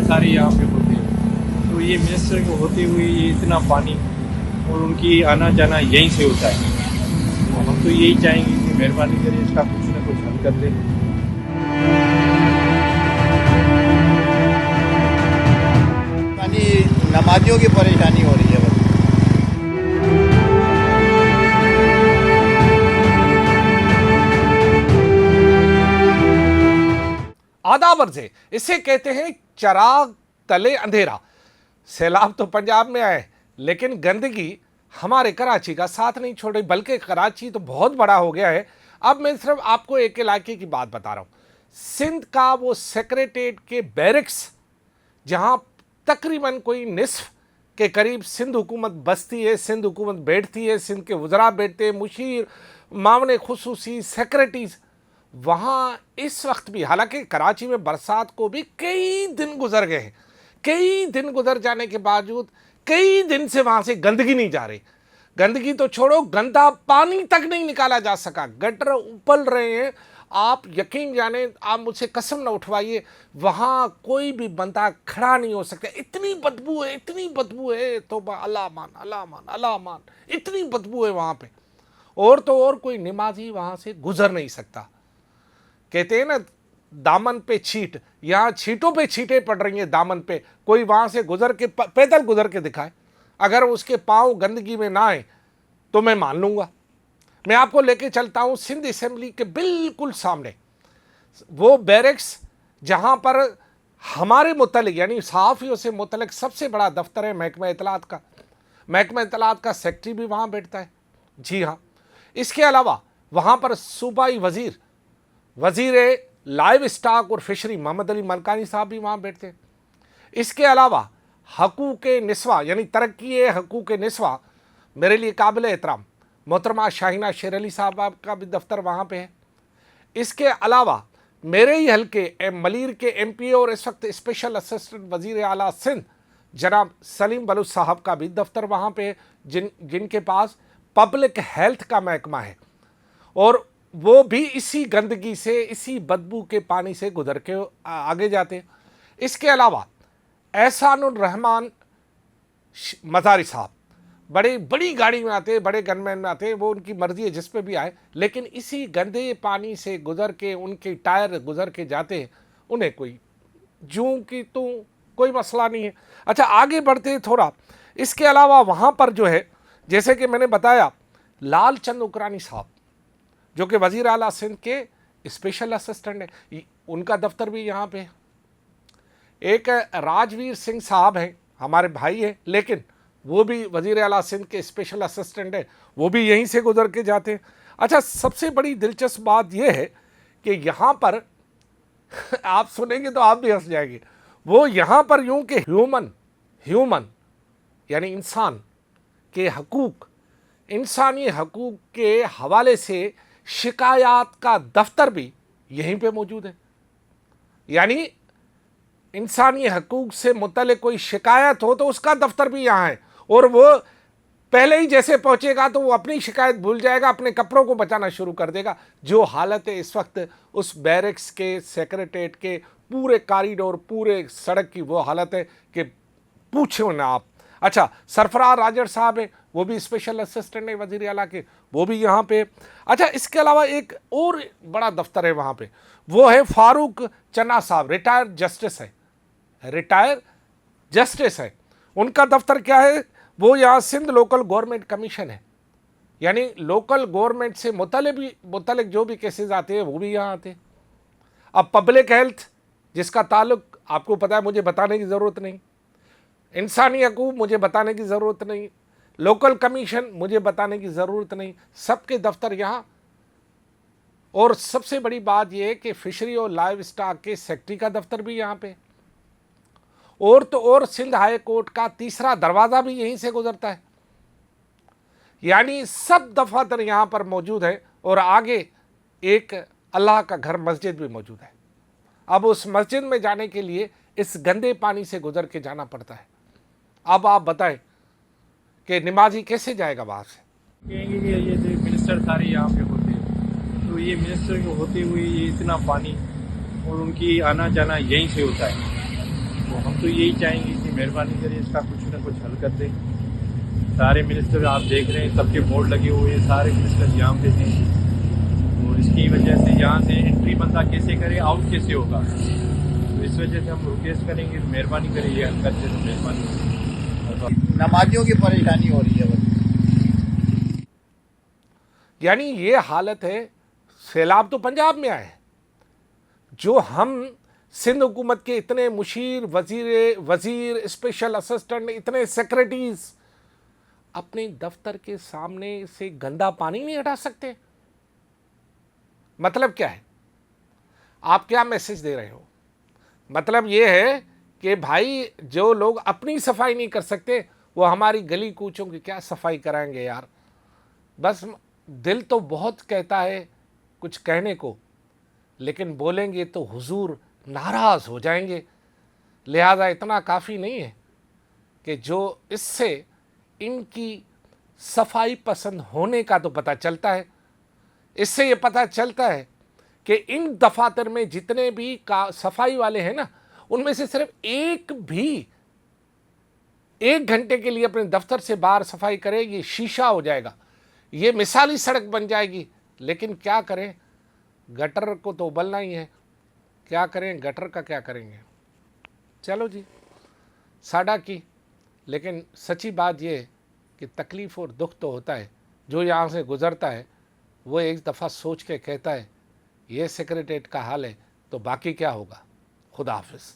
सारे यहाँ पे होते हैं, तो ये मिनिस्टर के होते हुए ये इतना पानी और उनकी आना जाना यहीं से होता है। तो हम तो यही चाहेंगे कि मेहरबानी करें इसका कुछ ना कुछ हल कर दें। नमाजियों की परेशानी हो रही है बस। आदाब अर्ज़े, इसे कहते हैं चराग तले अंधेरा। सैलाब तो पंजाब में आए, लेकिन गंदगी हमारे कराची का साथ नहीं छोड़ रही, बल्कि कराची तो बहुत बड़ा हो गया है। अब मैं सिर्फ आपको एक इलाके की बात बता रहा हूँ, सिंध का वो सेक्रेटेरिएट के बैरिक्स, जहाँ तकरीबन कोई निस्फ के करीब सिंध हुकूमत बसती है, सिंध हुकूमत बैठती है, सिंध के वज़रा बैठते हैं, मुशीर, मामले खुसूसी, सेक्रेटरीज। वहाँ इस वक्त भी, हालांकि कराची में बरसात को भी कई दिन गुजर गए हैं, कई दिन गुजर जाने के बावजूद कई दिन से वहाँ से गंदगी नहीं जा रही। गंदगी तो छोड़ो, गंदा पानी तक नहीं निकाला जा सका, गटर उबल रहे हैं। आप यकीन जाने, आप मुझसे कसम ना उठवाइए, वहाँ कोई भी बंदा खड़ा नहीं हो सकता, इतनी बदबू है, इतनी बदबू है। तो अल्लाह मान, अल्लाह मान, अल्लाह मान, इतनी बदबू है वहाँ पे। और तो और कोई नमाजी वहाँ से गुजर नहीं सकता। कहते हैं ना, दामन पे छींट, यहाँ छींटों पे छींटें पड़ रही हैं दामन पे। कोई वहाँ से गुजर के पैदल गुजर के दिखाए, अगर उसके पाँव गंदगी में ना आए तो मैं मान लूँगा। मैं आपको लेके चलता हूँ सिंध असेंबली के बिल्कुल सामने वो बैरिक्स, जहाँ पर हमारे मुतल्लिक यानी सहाफ़ियों से मुतल्लिक सबसे बड़ा दफ्तर है महकमा इत्तलात का। महकमा इत्तलात का सेक्रेटरी भी वहाँ बैठता है। जी हाँ, इसके अलावा वहाँ पर सूबाई वज़ीर लाइव स्टॉक और फिशरी मोहम्मद अली मलकानी साहब भी वहाँ बैठते हैं। इसके अलावा हकूक़ निस्वा यानी तरक्की हकूक़ निस्वा, मेरे लिए काबिल एहतराम मोहतरमा शाहिना शेर अली साहब का भी दफ्तर वहाँ पे है। इसके अलावा मेरे ही हल्के मलीर के MP और इस वक्त स्पेशल असिस्टेंट वज़ीर आला सिंध जनाब सलीम बलूच साहब का भी दफ्तर वहाँ पे है, जिनके पास पब्लिक हेल्थ का महकमा है, और वो भी इसी गंदगी से, इसी बदबू के पानी से गुजर के आगे जाते हैं। इसके अलावा एहसानुर रहमान मज़ारी साहब बड़ी बड़ी गाड़ी में आते हैं, बड़े गनमैन में आते हैं, वो उनकी मर्जी है जिस पे भी आए, लेकिन इसी गंदे पानी से गुजर के, उनके टायर गुजर के जाते हैं। उन्हें कोई जूं की तो कोई मसला नहीं है। अच्छा, आगे बढ़ते हैं थोड़ा। इसके अलावा वहाँ पर जो है, जैसे कि मैंने बताया, लाल चंद उकरानी साहब जो कि वज़ीर आला सिंध के स्पेशल असिस्टेंट हैं, उनका दफ्तर भी यहाँ पे है। एक राजवीर सिंह साहब हैं, हमारे भाई हैं, लेकिन वो भी वज़ीर आला सिंध के स्पेशल असिस्टेंट हैं, वो भी यहीं से गुजर के जाते हैं। अच्छा, सबसे बड़ी दिलचस्प बात यह है कि यहाँ पर आप सुनेंगे तो आप भी हंस जाएंगे। वो यहाँ पर यूँ कि ह्यूमन यानी इंसान के हकूक़, इंसानी हकूक़ के हवाले से शिकायत का दफ्तर भी यहीं पे मौजूद है। यानी इंसानी हकूक़ से मुतल्लिक़ कोई शिकायत हो तो उसका दफ्तर भी यहाँ है, और वो पहले ही जैसे पहुँचेगा तो वो अपनी शिकायत भूल जाएगा, अपने कपड़ों को बचाना शुरू कर देगा। जो हालत है इस वक्त उस बैरिक्स के, सेक्रेटेरिएट के पूरे कॉरिडोर, पूरे सड़क की वो हालत है कि पूछो ना आप। अच्छा, सरफराज राजर साहब हैं, वो भी स्पेशल असिस्टेंट है वज़ीर आला के, वो भी यहाँ पे। अच्छा, इसके अलावा एक और बड़ा दफ्तर है वहाँ पे, वो है फारूक चन्ना साहब, रिटायर्ड जस्टिस है। उनका दफ्तर क्या है, वो यहाँ सिंध लोकल गवर्नमेंट कमीशन है, यानी लोकल गवर्नमेंट से मुतल्लिक जो भी केसेस आते हैं वो भी यहाँ आते हैं। अब पब्लिक हेल्थ जिसका ताल्लुक आपको पता है, मुझे बताने की ज़रूरत नहीं, इंसानी हकूक़ मुझे बताने की ज़रूरत नहीं, लोकल कमीशन मुझे बताने की ज़रूरत नहीं, सबके दफ्तर यहाँ। और सबसे बड़ी बात यह है कि फिशरी और लाइव स्टॉक के सेक्रेटरी का दफ्तर भी यहाँ पे, और तो और सिंध हाई कोर्ट का तीसरा दरवाज़ा भी यहीं से गुजरता है। यानी सब दफातर यहाँ पर मौजूद है, और आगे एक अल्लाह का घर मस्जिद भी मौजूद है। अब उस मस्जिद में जाने के लिए इस गंदे पानी से गुजर के जाना पड़ता है। अब आप बताएं कि नमाजी कैसे जाएगा बाहर से। कहेंगे कि ये जो मिनिस्टर सारे यहाँ पे होते हैं, तो ये मिनिस्टर के होते हुए ये इतना पानी और उनकी आना जाना यहीं से होता है। तो हम तो यही चाहेंगे कि मेहरबानी करिए इसका कुछ ना कुछ हल कर दें। सारे मिनिस्टर आप देख रहे हैं, सबके बोर्ड लगे हुए हैं, सारे मिनिस्टर यहाँ पे हैं। तो इसकी वजह से यहाँ से एंट्री बंदा कैसे करे, आउट कैसे होगा, तो इस वजह से हम रिक्वेस्ट करेंगे, मेहरबानी करिए हल कर दे तो मेहरबानी। नमाजियों की परेशानी हो रही है बस। यानी ये हालत है। सैलाब तो पंजाब में आए, जो हम सिंध हुकूमत के इतने मुशीर, वजीर, स्पेशल असिस्टेंट, इतने सेक्रेटरीज अपने दफ्तर के सामने से गंदा पानी नहीं हटा सकते। मतलब क्या है? आप क्या मैसेज दे रहे हो? मतलब ये है कि भाई जो लोग अपनी सफाई नहीं कर सकते वो हमारी गली कूचों की क्या सफाई कराएंगे यार। बस दिल तो बहुत कहता है कुछ कहने को, लेकिन बोलेंगे तो हुजूर नाराज़ हो जाएंगे। लिहाजा इतना काफ़ी नहीं है कि जो इससे इनकी सफाई पसंद होने का तो पता चलता है। इससे ये पता चलता है कि इन दफातर में जितने भी सफाई वाले हैं ना, उनमें से सिर्फ एक भी 1 घंटे के लिए अपने दफ्तर से बाहर सफाई करे, ये शीशा हो जाएगा, ये मिसाली सड़क बन जाएगी। लेकिन क्या करें, गटर को तो उबलना ही है। क्या करें, गटर का क्या करेंगे। चलो जी, साडा की। लेकिन सच्ची बात ये कि तकलीफ़ और दुख तो होता है। जो यहाँ से गुज़रता है वो एक दफ़ा सोच के कहता है ये सेक्रेटरीट का हाल है तो बाकी क्या होगा। खुदा हाफिज़।